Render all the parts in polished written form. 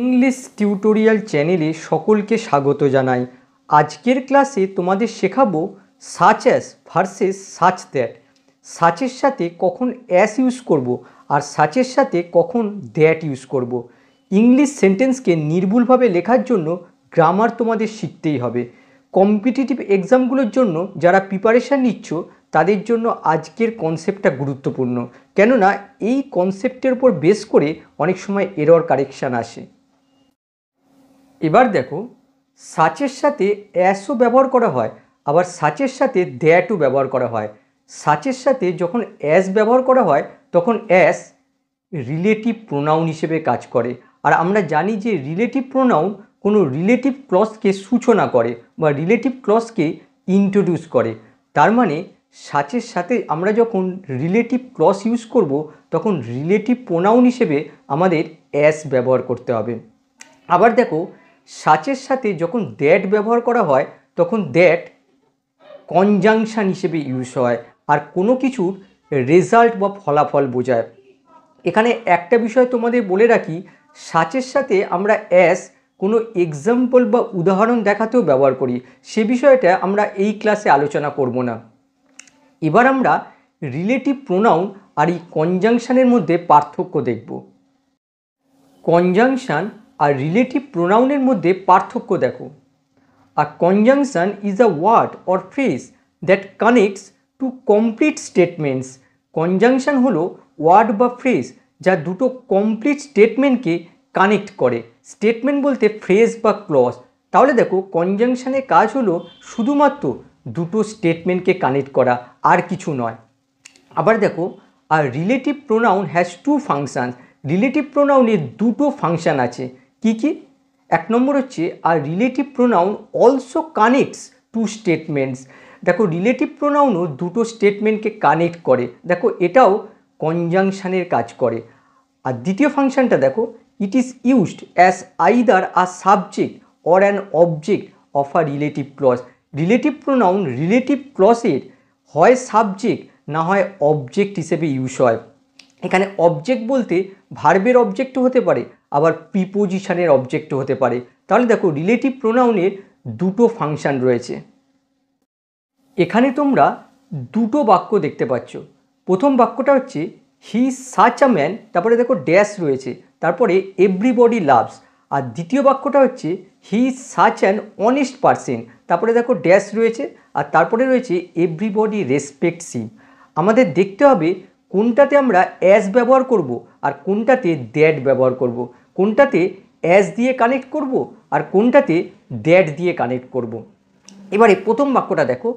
English tutorial চ্যানেলে সকলকে স্বাগত জানাই। আজকের ক্লাসে তোমাদের শেখাবো such as versus such that. সাচের সাথে কখন অ্যাস ইউজ করব আর সাচের সাথে কখন দ্যাট ইউজ করব। ইংলিশ সেন্টেন্সকে নির্ভুলভাবে লেখার জন্য গ্রামার তোমাদের শিখতেই হবে। কম্পিটিটিভ এক্সামগুলোর জন্য যারা প্রিপারেশান নিচ্ছ তাদের জন্য আজকের কনসেপ্টটা গুরুত্বপূর্ণ, কেননা এই কনসেপ্টের উপর বেস করে অনেক সময় এরর কারেকশান আসে। এবার দেখো, সাচের সাথে অ্যাসও ব্যবহার করা হয়, আবার সাচের সাথে দ্যাটও ব্যবহার করা হয়। সাচের সাথে যখন অ্যাস ব্যবহার করা হয় তখন অ্যাস রিলেটিভ প্রোনাউন হিসেবে কাজ করে। আর আমরা জানি যে রিলেটিভ প্রোনাউন কোনো রিলেটিভ ক্লজকে সূচনা করে বা রিলেটিভ ক্লজকে ইন্ট্রোডিউস করে। তার মানে সাচের সাথে আমরা যখন রিলেটিভ ক্লজ ইউজ করব তখন রিলেটিভ প্রোনাউন হিসেবে আমাদের অ্যাস ব্যবহার করতে হবে। আবার দেখো, সাচের সাথে যখন দ্যাট ব্যবহার করা হয় তখন দ্যাট কনজাংশন হিসেবে ইউজ হয় আর কোনো কিছুর রেজাল্ট বা ফলাফল বোঝায়। এখানে একটা বিষয় তোমাদের বলে রাখি, সাচের সাথে আমরা অ্যাস কোনো এক্সাম্পল বা উদাহরণ দেখাতেও ব্যবহার করি, সে বিষয়টা আমরা এই ক্লাসে আলোচনা করব না। এবার আমরা রিলেটিভ প্রোনাউন আর এই কনজাংশনের মধ্যে পার্থক্য দেখব। কনজাংশন আর রিলেটিভ প্রোনাউনের মধ্যে পার্থক্য দেখো। A conjunction is a word or phrase that connects two complete statements. Conjunction হলো ওয়ার্ড বা ফ্রেজ যা দুটো কমপ্লিট স্টেটমেন্টকে কানেক্ট করে। স্টেটমেন্ট বলতে ফ্রেজ বা ক্লজ। তাহলে দেখো, কনজাংশনের কাজ হলো শুধুমাত্র দুটো স্টেটমেন্টকে কানেক্ট করা, আর কিছু নয়। আবার দেখো, আর relative pronoun has two functions. Relative প্রোনাউনের দুটো ফাংশান আছে। কি কি? এক নম্বর হচ্ছে আর relative pronoun also connects two statements. দেখো, রিলেটিভ প্রোনাউনও দুটো স্টেটমেন্টকে কানেক্ট করে। দেখো, এটাও কনজাংশনের কাজ করে। আর দ্বিতীয় ফাংশনটা দেখো, it is used as either a subject or an object of a relative clause. Relative pronoun relative ক্লজের হয় সাবজেক্ট না হয় অবজেক্ট হিসেবে ইউজ হয়। এখানে অবজেক্ট বলতে ভার্বের অবজেক্টও হতে পারে, আবার প্রিপোজিশনের অবজেক্টও হতে পারে। তাহলে দেখো, রিলেটিভ প্রোনাউনের দুটো ফাংশন রয়েছে। এখানে তোমরা দুটো বাক্য দেখতে পাচ্ছ। প্রথম বাক্যটা হচ্ছে হি সাচ আ ম্যান, তারপরে দেখো ড্যাশ রয়েছে, তারপরে এভরিবডি লাভস। আর দ্বিতীয় বাক্যটা হচ্ছে হি সাচ অ্যান অনেস্ট পারসন, তারপরে দেখো ড্যাশ রয়েছে, আর তারপরে রয়েছে এভরিবডি রেসপেক্টস হিম। আমাদের দেখতে হবে কোনটাতে আমরা অ্যাস ব্যবহার করব আর কোনটাতে দ্যাট ব্যবহার করব, কোনটাতে অ্যাস দিয়ে কানেক্ট করব আর কোনটাতে দ্যাট দিয়ে কানেক্ট করব। এবারে প্রথম বাক্যটা দেখো,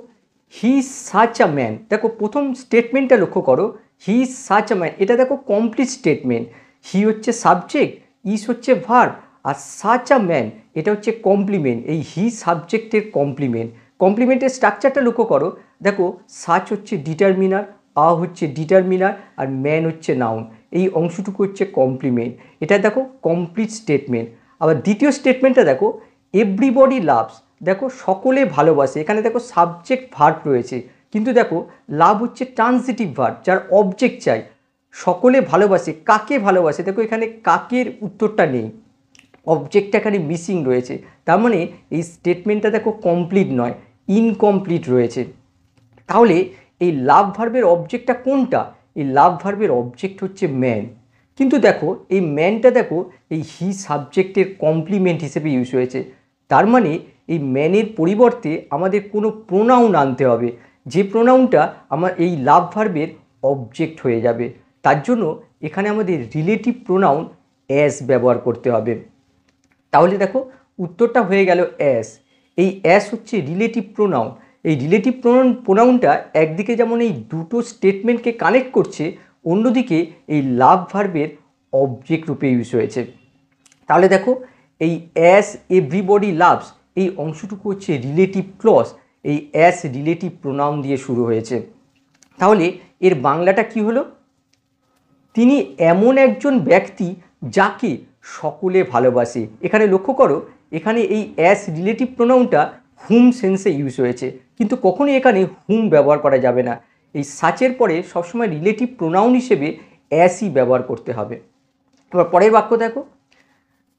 হি সাচ আ ম্যান। দেখো, প্রথম স্টেটমেন্টটা লক্ষ্য করো, হি সাচ আ ম্যান, এটা দেখো কমপ্লিট স্টেটমেন্ট। হি হচ্ছে সাবজেক্ট, ইস হচ্ছে ভার্ব, আর সাচ আ ম্যান এটা হচ্ছে কমপ্লিমেন্ট। এই হি সাবজেক্টের কমপ্লিমেন্ট। কমপ্লিমেন্টের স্ট্রাকচারটা লক্ষ্য করো। দেখো, সাচ হচ্ছে ডিটারমিনার, আ হচ্ছে ডিটারমিনার, আর ম্যান হচ্ছে নাউন। এই অংশটুকু হচ্ছে কমপ্লিমেন্ট। এটা দেখো কমপ্লিট স্টেটমেন্ট। আবার দ্বিতীয় স্টেটমেন্টটা দেখো, এভরিবডি লাভস। দেখো, সকলে ভালোবাসে। এখানে দেখো সাবজেক্ট ভার্ব রয়েছে, কিন্তু দেখো লাভ হচ্ছে ট্রান্সিটিভ ভার্ব যার অবজেক্ট চাই। সকলে ভালোবাসে, কাকে ভালোবাসে? দেখো, এখানে কাকের উত্তরটা নেই, অবজেক্টটা এখানে মিসিং রয়েছে। তার মানে এই স্টেটমেন্টটা দেখো কমপ্লিট নয়, ইনকমপ্লিট রয়েছে। তাহলে এই লাভ ভার্বের অবজেক্টটা কোনটা? এই লাভ ভার্বের অবজেক্ট হচ্ছে ম্যান। কিন্তু দেখো, এই ম্যানটা দেখো এই হি সাবজেক্টের কমপ্লিমেন্ট হিসেবে ইউজ হয়েছে। তার মানে এই ম্যানের পরিবর্তে আমাদের কোনো প্রোনাউন আনতে হবে, যে প্রোনাউনটা আমার এই লাভ ভার্বের অবজেক্ট হয়ে যাবে। তার জন্য এখানে আমাদের রিলেটিভ প্রোনাউন অ্যাস ব্যবহার করতে হবে। তাহলে দেখো, উত্তরটা হয়ে গেল অ্যাস। এই অ্যাস হচ্ছে রিলেটিভ প্রোনাউন। এই রিলেটিভ প্রোনাউনটা একদিকে যেমন এই দুটো স্টেটমেন্টকে কানেক্ট করছে, অন্যদিকে এই লাভ ভার্বের অবজেক্ট রূপে ইউজ হয়েছে। তাহলে দেখো, এই অ্যাস এভরিবডি লাভস এই অংশটুকু হচ্ছে রিলেটিভ ক্লজ। এই অ্যাস রিলেটিভ প্রোনাউন দিয়ে শুরু হয়েছে। তাহলে এর বাংলাটা কি হলো? তিনি এমন একজন ব্যক্তি যাকে সকলে ভালোবাসে। এখানে লক্ষ্য করো, এখানে এই অ্যাস রিলেটিভ প্রোনাউনটা হুম সেন্সে ইউজ হয়েছে, কিন্তু কখনোই এখানে হুম ব্যবহার করা যাবে না। এই সাচের পরে সবসময় রিলেটিভ প্রোনাউন হিসেবে অ্যাসই ব্যবহার করতে হবে। এবার পরের বাক্য দেখো,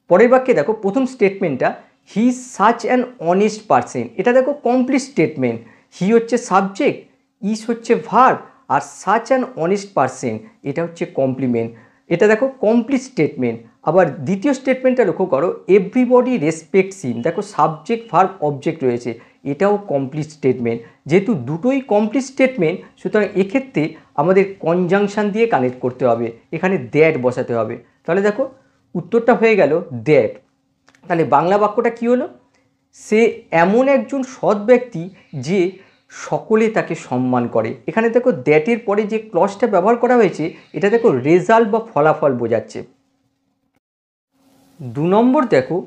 পরের বাক্যে দেখো প্রথম স্টেটমেন্টটা he is such an honest person, এটা দেখো কমপ্লিট স্টেটমেন্ট। হি হচ্ছে সাবজেক্ট, ইজ হচ্ছে ভার্ব, আর সাচ অ্যান অনেস্ট পারসন এটা হচ্ছে কমপ্লিমেন্ট। এটা দেখো কমপ্লিট স্টেটমেন্ট। আবার দ্বিতীয় স্টেটমেন্টটা লক্ষ্য করো, এভরিবডি রেসপেক্টস হিম, দেখো সাবজেক্ট ভার্ব অবজেক্ট রয়েছে, এটাও কমপ্লিট স্টেটমেন্ট। যেহেতু দুটোই কমপ্লিট স্টেটমেন্ট, সুতরাং এক্ষেত্রে আমাদের কনজাংশন দিয়ে কানেক্ট করতে হবে, এখানে দ্যাট বসাতে হবে। তাহলে দেখো উত্তরটা হয়ে গেল দ্যাট। তাহলে বাংলা বাক্যটা কী হলো, সে এমন একজন সৎ ব্যক্তি যে সকলে তাকে সম্মান করে। এখানে দেখো দ্যাটের পরে যে ক্লজটা ব্যবহার করা হয়েছে এটা দেখো রেজাল্ট বা ফলাফল বোঝাচ্ছে। 2 নম্বর দেখো,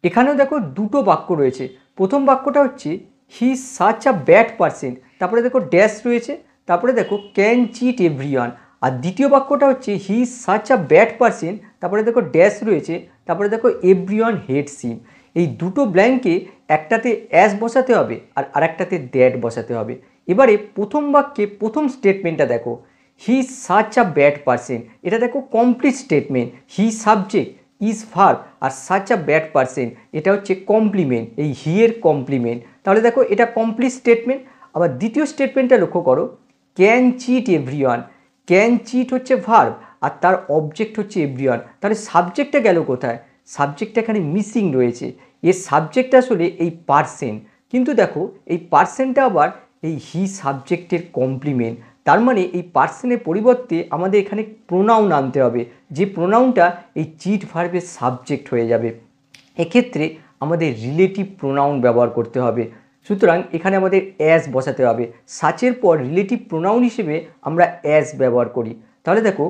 এখানেও দেখো দুটো বাক্য রয়েছে। প্রথম বাক্যটা হচ্ছে হি is such a bad person, তারপরে দেখো ড্যাশ রয়েছে, তারপরে দেখো ক্যান চিট এভরিওয়ান। আর দ্বিতীয় বাক্যটা হচ্ছে হি is such a bad person, তারপরে দেখো ড্যাশ রয়েছে, তারপরে দেখো এভরিওয়ান হেটস হিম। এই দুটো ব্ল্যাঙ্কে একটাতে অ্যাস বসাতে হবে আর আরেকটাতে দ্যাট বসাতে হবে। এবারে প্রথম বাক্যে প্রথম স্টেটমেন্টটা দেখো, he is such a bad person, এটা দেখো complete statement. He subject, is verb, আর সাচ আ ব্যাড পারসন এটা হচ্ছে কমপ্লিমেন্ট, এই হি এর কমপ্লিমেন্ট। তাহলে দেখো এটা কমপ্লিট স্টেটমেন্ট। আবার দ্বিতীয় স্টেটমেন্টটা লক্ষ্য করো, can cheat everyone, can cheat হচ্ছে ভার্ব আর তার অবজেক্ট হচ্ছে এভরিওয়ান। তাহলে সাবজেক্টটা গেল কোথায়, সাবজেক্টটা এখানে মিসিং রয়েছে। এর সাবজেক্ট আসলে এই পারসন, কিন্তু দেখো এই পারসনটা আবার এই হি সাবজেক্টের কমপ্লিমেন্ট। তার মানে এই পার্সনের পরিবর্তে আমাদের এখানে প্রোনাউন আনতে হবে, যে প্রোনাউনটা এই চিট ভার্বের সাবজেক্ট হয়ে যাবে। এক্ষেত্রে আমাদের রিলেটিভ প্রোনাউন ব্যবহার করতে হবে। সুতরাং এখানে আমাদের অ্যাস বসাতে হবে। সাচের পর রিলেটিভ প্রোনাউন হিসেবে আমরা অ্যাস ব্যবহার করি। তাহলে দেখো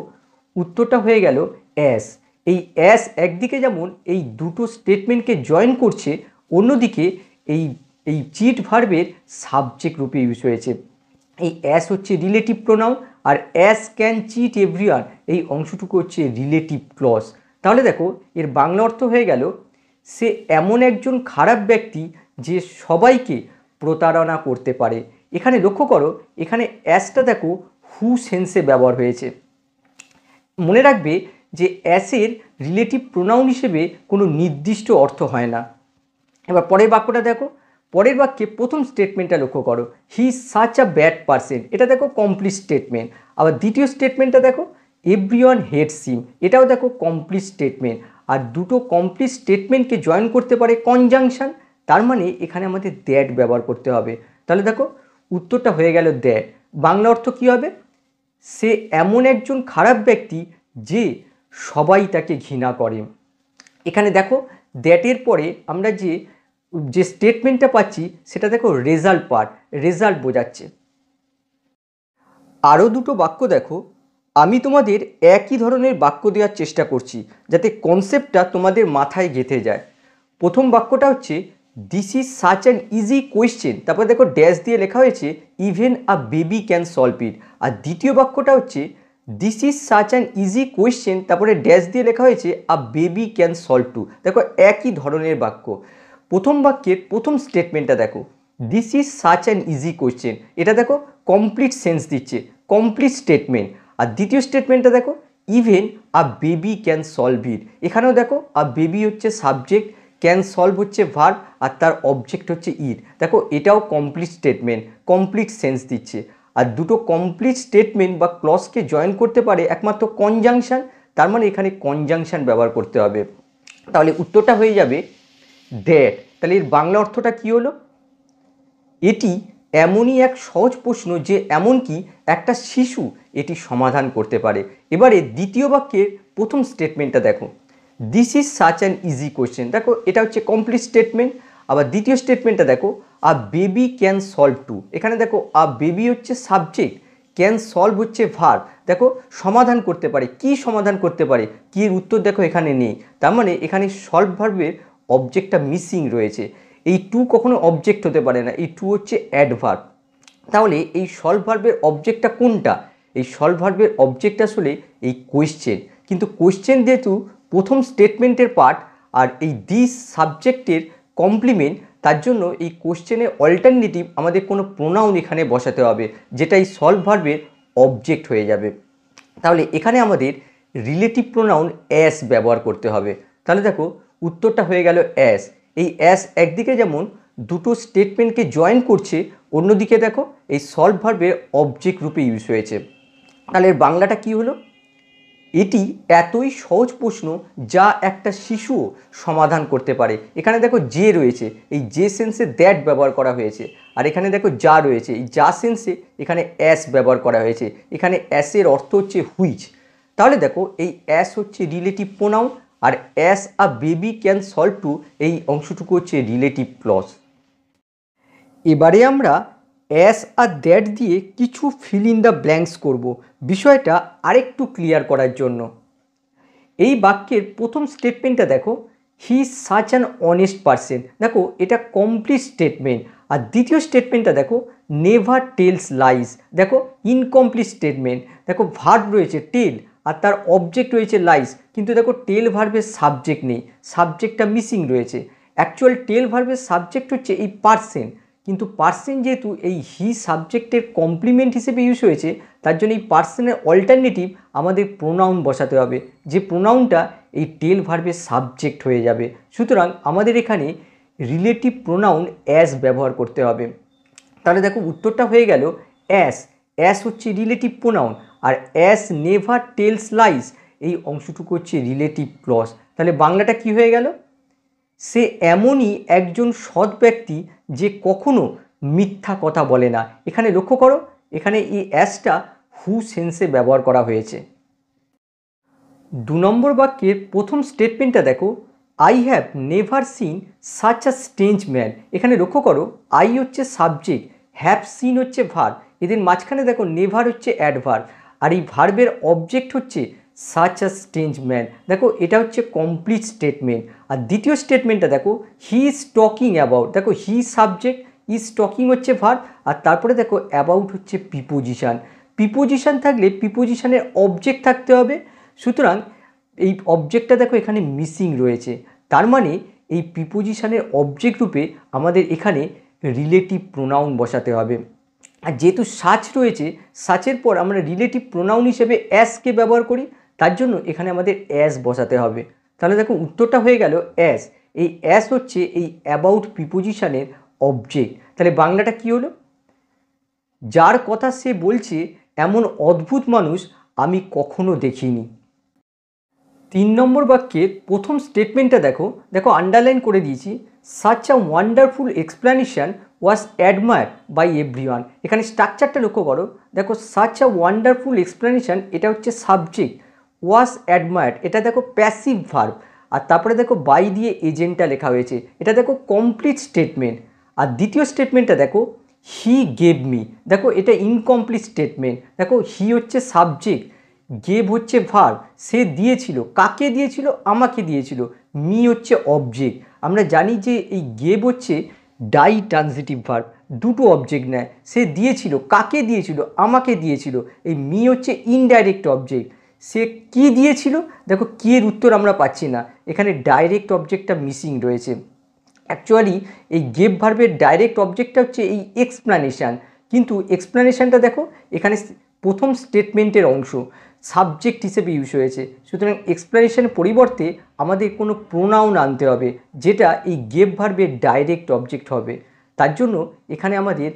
উত্তরটা হয়ে গেল অ্যাস। এই অ্যাস একদিকে যেমন এই দুটো স্টেটমেন্টকে জয়েন করছে, অন্যদিকে এই এই চিট ভার্বের সাবজেক্ট রূপে ইউজ হয়েছে। এই অ্যাস হচ্ছে রিলেটিভ প্রোনাউন, আর অ্যাস ক্যান চিট এভরিওয়ান এই অংশটুকু হচ্ছে রিলেটিভ ক্লজ। তাহলে দেখো এর বাংলা অর্থ হয়ে গেল, সে এমন একজন খারাপ ব্যক্তি যে সবাইকে প্রতারণা করতে পারে। এখানে লক্ষ্য করো, এখানে অ্যাসটা দেখো হু সেন্সে ব্যবহার হয়েছে। মনে রাখবে যে অ্যাসের রিলেটিভ প্রোনাউন হিসেবে কোনো নির্দিষ্ট অর্থ হয় না। এবার পরের বাক্যটা দেখো, পরের বাক্যে প্রথম স্টেটমেন্টটা লক্ষ্য করো, হি is such a bad person, এটা দেখো কমপ্লিট স্টেটমেন্ট। আবার দ্বিতীয় স্টেটমেন্টটা দেখো, এভরিওয়ান হেটস হিম, এটাও দেখো কমপ্লিট স্টেটমেন্ট। আর দুটো কমপ্লিট স্টেটমেন্টকে জয়েন করতে পারে কনজাংশন, তার মানে এখানে আমাদের দ্যাট ব্যবহার করতে হবে। তাহলে দেখো উত্তরটা হয়ে গেল দ্যাট। বাংলা অর্থ কী হবে, সে এমন একজন খারাপ ব্যক্তি যে সবাই তাকে ঘৃণা করে। এখানে দেখো দ্যাটের পরে আমরা যে স্টেটমেন্টটা পাচ্ছি সেটা দেখো রেজাল্ট পার্ট, রেজাল্ট বোঝাচ্ছে। আরও দুটো বাক্য দেখো, আমি তোমাদের একই ধরনের বাক্য দেওয়ার চেষ্টা করছি যাতে কনসেপ্টটা তোমাদের মাথায় গেঁথে যায়। প্রথম বাক্যটা হচ্ছে this is such an easy question, তারপরে দেখো ড্যাশ দিয়ে লেখা হয়েছে even a baby can solve it. আর দ্বিতীয় বাক্যটা হচ্ছে this is such an easy question, তারপরে ড্যাশ দিয়ে লেখা হয়েছে a baby can solve too. দেখো একই ধরনের বাক্য। প্রথম বাক্যের প্রথম স্টেটমেন্টটা দেখো, this is such an easy question, এটা দেখো কমপ্লিট সেন্স দিচ্ছে, কমপ্লিট স্টেটমেন্ট। আর দ্বিতীয় স্টেটমেন্টটা দেখো even a baby can solve ইট, এখানেও দেখো আ বেবি হচ্ছে সাবজেক্ট, ক্যান সলভ হচ্ছে ভার্ব, আর তার অবজেক্ট হচ্ছে ইট। দেখো এটাও কমপ্লিট স্টেটমেন্ট, কমপ্লিট সেন্স দিচ্ছে। আর দুটো কমপ্লিট স্টেটমেন্ট বা ক্লজকে জয়েন করতে পারে একমাত্র কনজাংশন, তার মানে এখানে কনজাংশন ব্যবহার করতে হবে। তাহলে উত্তরটা হয়ে যাবে দ্যাট। তাহলে এর বাংলা অর্থটা কী হলো, এটি এমনই এক সহজ প্রশ্ন যে এমনকি একটা শিশু এটি সমাধান করতে পারে। এবারে দ্বিতীয় বাক্যের প্রথম স্টেটমেন্টটা দেখো, this is such an easy question, দেখো এটা হচ্ছে কমপ্লিট স্টেটমেন্ট। আবার দ্বিতীয় স্টেটমেন্টটা দেখো a baby can solve too, এখানে দেখো আ বেবি হচ্ছে সাবজেক্ট, ক্যান সলভ হচ্ছে ভার্ব, দেখো সমাধান করতে পারে। কি সমাধান করতে পারে, কি এর উত্তর দেখো এখানে নেই, তার মানে এখানে সলভ ভার্বের অবজেক্টটা মিসিং রয়েছে। এই টু কখনো অবজেক্ট হতে পারে না, এই টু হচ্ছে অ্যাডভার্ব। তাহলে এই সলভ ভার্বের অবজেক্টটা কোনটা, এই সলভ ভার্বের অবজেক্ট আসলে এই কোয়েশ্চেন, কিন্তু কোয়েশ্চেন যেহেতু প্রথম স্টেটমেন্টের পার্ট আর এই দিস সাবজেক্টের কমপ্লিমেন্ট, তার জন্য এই কোয়েশ্চেনের অল্টারনেটিভ আমাদের কোনো প্রোনাউন এখানে বসাতে হবে, যেটা এই সলভ ভার্বের অবজেক্ট হয়ে যাবে। তাহলে এখানে আমাদের রিলেটিভ প্রোনাউন অ্যাস ব্যবহার করতে হবে। তাহলে দেখো উত্তরটা হয়ে গেল অ্যাস। এই অ্যাস একদিকে যেমন দুটো স্টেটমেন্টকে জয়েন করছে, অন্যদিকে দেখো এই সলভ ভার্বের অবজেক্ট রূপে ইউজ হয়েছে। তাহলে এর বাংলাটা কি হলো? এটি এতই সহজ প্রশ্ন যা একটা শিশুও সমাধান করতে পারে। এখানে দেখো যে রয়েছে, এই যে সেন্সে দ্যাট ব্যবহার করা হয়েছে, আর এখানে দেখো যা রয়েছে, এই যা সেন্সে এখানে অ্যাস ব্যবহার করা হয়েছে। এখানে অ্যাসের অর্থ হচ্ছে হুইচ। তাহলে দেখো এই অ্যাস হচ্ছে রিলেটিভ প্রোনাউন, আর as a baby can solve too, এই অংশটুকু হচ্ছে রিলেটিভ ক্লজ। এবারে আমরা অ্যাস আর দ্যাট দিয়ে কিছু ফিল ইন দ্য ব্ল্যাঙ্কস করব, বিষয়টা আরেকটু ক্লিয়ার করার জন্য। এই বাক্যের প্রথম স্টেটমেন্টটা দেখো, he is such an honest person. দেখো এটা কমপ্লিট স্টেটমেন্ট। আর দ্বিতীয় স্টেটমেন্টটা দেখো, নেভার টেলস লাইস। দেখো ইনকমপ্লিট স্টেটমেন্ট। দেখো ভার্ব রয়েছে টেল, আর তার অবজেক্ট রয়েছে লাইস, কিন্তু দেখো টেল ভার্বের সাবজেক্ট নেই, সাবজেক্টটা মিসিং রয়েছে। অ্যাকচুয়াল টেল ভার্বের সাবজেক্ট হচ্ছে এই পারসন, কিন্তু পারসন যেহেতু এই হি সাবজেক্টের কমপ্লিমেন্ট হিসেবে ইউজ হয়েছে, তার জন্য এই পারসনের অল্টারনেটিভ আমাদের প্রোনাউন বসাতে হবে, যে প্রোনাউনটা এই টেল ভার্বের সাবজেক্ট হয়ে যাবে। সুতরাং আমাদের এখানে রিলেটিভ প্রোনাউন অ্যাস ব্যবহার করতে হবে। তাহলে দেখো উত্তরটা হয়ে গেল অ্যাস। অ্যাস হচ্ছে রিলেটিভ প্রোনাউন, আর অ্যাস নেভার টেলস লাইস এই অংশটুকু হচ্ছে রিলেটিভ ক্লজ। তাহলে বাংলাটা কি হয়ে গেল? সে এমনই একজন সৎ ব্যক্তি যে কখনো মিথ্যা কথা বলে না। এখানে লক্ষ্য করো, এখানে এই অ্যাসটা হু সেন্সে ব্যবহার করা হয়েছে। 2 নম্বর বাক্যের প্রথম স্টেটমেন্টটা দেখো, I have never seen such a strange man. এখানে লক্ষ্য করো, আই হচ্ছে সাবজেক্ট, হ্যাভ সিন হচ্ছে ভার্ব, এদের মাঝখানে দেখো নেভার হচ্ছে অ্যাডভার্ব, আর এই ভার্বের অবজেক্ট হচ্ছে সাচ আ স্ট্রেঞ্জ ম্যান। দেখো এটা হচ্ছে কমপ্লিট স্টেটমেন্ট। আর দ্বিতীয় স্টেটমেন্টটা দেখো, হি ইজ টকিং অ্যাবাউট। দেখো হি সাবজেক্ট, ইজ টকিং হচ্ছে ভার্ব, আর তারপরে দেখো অ্যাবাউট হচ্ছে প্রিপোজিশন। প্রিপোজিশন থাকলে প্রিপোজিশনের অবজেক্ট থাকতে হবে। সুতরাং এই অবজেক্টটা দেখো এখানে মিসিং রয়েছে, তার মানে এই প্রিপোজিশনের অবজেক্ট রূপে আমাদের এখানে রিলেটিভ প্রোনাউন বসাতে হবে। আর যেহেতু সাচ রয়েছে, সাচের পর আমরা রিলেটিভ প্রোনাউন হিসেবে অ্যাসকে ব্যবহার করি, তার জন্য এখানে আমাদের অ্যাস বসাতে হবে। তাহলে দেখো উত্তরটা হয়ে গেল অ্যাস। এই অ্যাস হচ্ছে এই অ্যাবাউট প্রিপোজিশনের অবজেক্ট। তাহলে বাংলাটা কি হলো? যার কথা সে বলছে এমন অদ্ভুত মানুষ আমি কখনো দেখিনি। 3 নম্বর বাক্যের প্রথম স্টেটমেন্টটা দেখো, দেখো আন্ডারলাইন করে দিয়েছি, such a wonderful explanation was admire by everyone. এখানে স্ট্রাকচারটা লক্ষ্য করো, দেখো সাচ আ ওয়ান্ডারফুল এক্সপ্লানেশন এটা হচ্ছে সাবজেক্ট, ওয়াজ অ্যাডমায়ার্ড এটা দেখো প্যাসিভ ভার্ব, আর তারপরে দেখো বাই দিয়ে এজেন্টটা লেখা হয়েছে, এটা দেখো কমপ্লিট স্টেটমেন্ট। আর দ্বিতীয় স্টেটমেন্টটা দেখো, হি গেভ মি। দেখো এটা ইনকমপ্লিট স্টেটমেন্ট। দেখো হি হচ্ছে সাবজেক্ট, গেভ হচ্ছে ভার্ব, সে দিয়েছিল, কাকে দিয়েছিল? আমাকে দিয়েছিল। মি হচ্ছে অবজেক্ট। আমরা জানি যে এই গেভ হচ্ছে ডাই ট্রানজিটিভ ভার্ব, দুটো অবজেক্ট নেয়। সে দিয়েছিল, কাকে দিয়েছিল? আমাকে দিয়েছিল। এই মি হচ্ছে ইনডাইরেক্ট অবজেক্ট। সে কি দিয়েছিল? দেখো কি এর উত্তর আমরা পাচ্ছি না, এখানে ডাইরেক্ট অবজেক্টটা মিসিং রয়েছে। অ্যাকচুয়ালি এই গেভ ভার্বের ডাইরেক্ট অবজেক্টটা হচ্ছে এই এক্সপ্লানেশান, কিন্তু এক্সপ্লানেশানটা দেখো এখানে প্রথম স্টেটমেন্টের অংশ, সাবজেক্ট হিসেবে ইউজ হয়েছে। সুতরাং এক্সপ্লানেশনের পরিবর্তে আমাদের কোনো প্রোনাউন আনতে হবে, যেটা এই গেভ ভার্বের ডাইরেক্ট অবজেক্ট হবে। তার জন্য এখানে আমাদের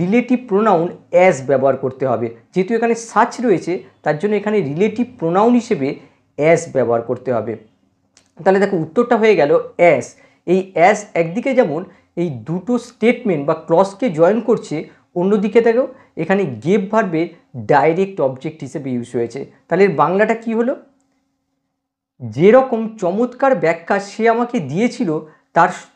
রিলেটিভ প্রোনাউন অ্যাস ব্যবহার করতে হবে। যেহেতু এখানে সাচ রয়েছে, তার জন্য এখানে রিলেটিভ প্রোনাউন হিসেবে অ্যাস ব্যবহার করতে হবে। তাহলে দেখো উত্তরটা হয়ে গেল অ্যাস। এই অ্যাস একদিকে যেমন এই দুটো স্টেটমেন্ট বা ক্লজকে জয়েন করছে, অন্যদিকে দেখো এখানে গেভ ভার্বের ডাইরেক্ট অবজেক্ট হিসেবে ইউজ হয়েছে। তাহলে এর বাংলাটা কি হলো? যেরকম চমৎকার ব্যাখ্যা সে আমাকে দিয়েছিল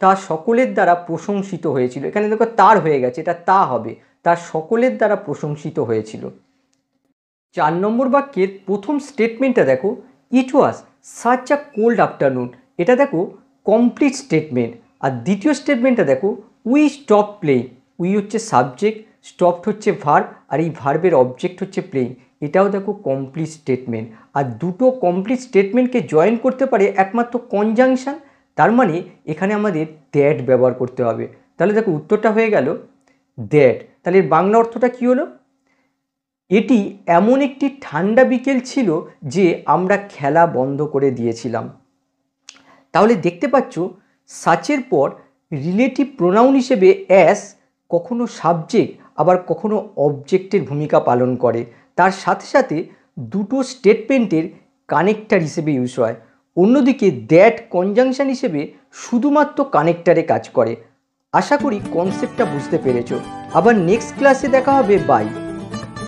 তার সকলের দ্বারা প্রশংসিত হয়েছিল। এখানে দেখো তার হয়ে গেছে, এটা তা হবে, তার সকলের দ্বারা প্রশংসিত হয়েছিল। 4 নম্বর বাক্যের প্রথম স্টেটমেন্টটা দেখো, it was such a cold afternoon. এটা দেখো কমপ্লিট স্টেটমেন্ট। আর দ্বিতীয় স্টেটমেন্টটা দেখো, উই স্টপ প্লেইং। উই হচ্ছে সাবজেক্ট, স্টপড হচ্ছে ভার্ব, আর এই ভার্বের অবজেক্ট হচ্ছে প্লেইং। এটাও দেখো কমপ্লিট স্টেটমেন্ট। আর দুটো কমপ্লিট স্টেটমেন্টকে জয়েন করতে পারে একমাত্র কনজাংশন, তার মানে এখানে আমাদের দ্যাট ব্যবহার করতে হবে। তাহলে দেখো উত্তরটা হয়ে গেল দ্যাট। তাহলে এর বাংলা অর্থটা কী হলো? এটি এমন একটি ঠান্ডা বিকেল ছিল যে আমরা খেলা বন্ধ করে দিয়েছিলাম। তাহলে দেখতে পাচ্ছ সাচের পর রিলেটিভ প্রোনাউন হিসেবে অ্যাস কখনো সাবজেক্ট আবার কখনো অবজেক্টের ভূমিকা পালন করে। তার সাথে সাথে দুটো স্টেটমেন্টের কানেক্টার হিসেবে ইউজ হয়। অন্যদিকে দ্যাট কনজাংশন হিসেবে শুধুমাত্র কানেক্টারে কাজ করে। আশা করি কনসেপ্টটা বুঝতে পেরেছো। আবার নেক্সট ক্লাসে দেখা হবে। বাই।